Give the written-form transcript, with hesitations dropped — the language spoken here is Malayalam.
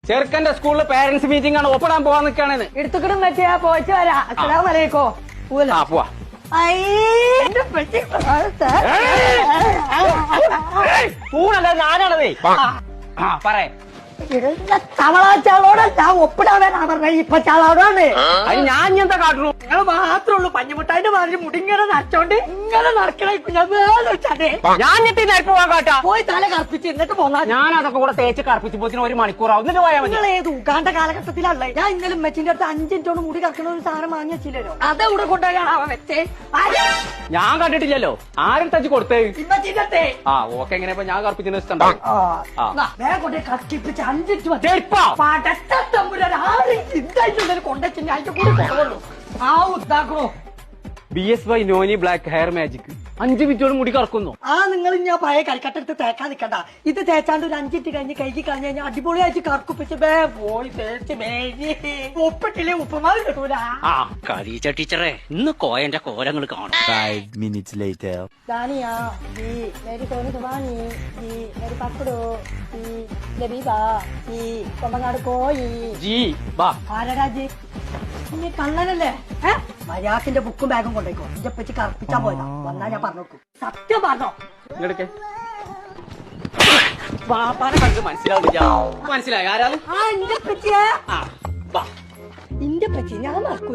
ചെറുക്കന്റെ സ്കൂളിൽ പാരന്റ്സ് മീറ്റിംഗ് ആണ്, ഒപ്പിടാൻ പോവാൻ നിൽക്കാണെന്ന്. എടുത്തുകിടും പറ്റിയാ പോയിട്ട് വരാം. അസ്സലാമു അലൈക്കും. പോവാ. പൂണല്ല ഞാനാണതേ. പറയേ തവളാച്ചാളോടെ ഞാൻ ഒപ്പിടാനാ പറഞ്ഞ ഇപ്പൊ ചാളോടാണ്. അത് ഞാൻ എന്താ കാട്ടുന്നു? നിങ്ങൾ മാത്രമേ ഉള്ളൂ പഞ്ഞിമുട്ടായിന്റെ മാതിരി മുടിങ്ങനെ നരച്ചോണ്ട് ഇങ്ങനെ നടക്കണേ. ഞാൻ വേറെ ഞാൻ പോവാൻ കാട്ടാ. പോയി തല കറുപ്പിച്ച് എന്നിട്ട് പോന്നാ. ഞാൻ അതൊക്കെ കൂടെ തേച്ച് കറുപ്പിച്ച് പോത്തിന് 1 മണിക്കൂറാവും. എന്നിട്ട് പോയാൽ മതി. നിങ്ങൾ ഏത് ഉഗാണ്ട കാലഘട്ടത്തിലല്ലേ? ഞാൻ ഇന്നലെ മെച്ചിന്റെ അടുത്ത് 5 മിനിറ്റോട് മുടി കറക്കുന്ന ഒരു സാധനം വാങ്ങി വെച്ചില്ലല്ലോ. അതെവിടെ കൊണ്ടുപോയാണ് അവൻ വെച്ചേ? ഞാൻ കണ്ടിട്ടില്ലല്ലോ. ആരും തച്ച് കൊടുത്തേ? ഇമ്മച്ചിന്റെ ഓക്കെ. എങ്ങനെ ഞാൻ കറുപ്പിച്ചിന് ഇഷ്ടം? വേഗം കൊണ്ടേ കത്തിപ്പിച്ച് 5 മിനിറ്റ് കൊണ്ടുവച്ചു അതിന്റെ കൂടെ കുറവുള്ളൂ. ആ ഉത്താക്കണോ BSY noni black hair magic 5 മിനിറ്റോട് മുടി കറക്കുന്നു. നിങ്ങൾ ഞാൻ പഴയ കരിക്കട്ടെടുത്ത് തേക്കാൻ നിൽക്കണ്ട. ഇത് തേച്ചാണ്ട് ഒരു 5 മിനിറ്റ് കഴിഞ്ഞ് കഴുകി കളഞ്ഞു കഴിഞ്ഞാൽ അടിപൊളിയായിട്ട് കറക്കുപ്പിച്ച് പോയി തേച്ച് ഒപ്പിട്ടില്ലേ ഉപ്പുമാവ് കിട്ടൂല. ടീച്ചറെ ഇന്ന് കോയന്റെ കോലങ്ങൾ കാണും. 5 minutes later. ദാനിയ ജി മേരി സോനി സുബാനി ജി മേരി പക്കടു ജി ലബീബ ജി കൊമ്പങ്ങാട് കോയി ജി ബാ. ആരടാ ജി? നീ കള്ളനല്ലേ? മര്യാദക്കിന്റെ ബുക്കും ബാഗും കൊണ്ടേക്കോ. എന്റെ പറ്റി കറപ്പിച്ചാൻ പോയതാ. വന്നാ ഞാൻ പറഞ്ഞോക്കും. സത്യം പറഞ്ഞോ? ഇങ്ങടക്കെ ബാപ്പാനെ കണ്ട് മനസ്സിലാവില്ല. മനസ്സിലായി ആരാണ്? എന്റെ പറ്റിയേ ബാ. എന്റെ പറ്റി ഞാൻ മറക്കൂല.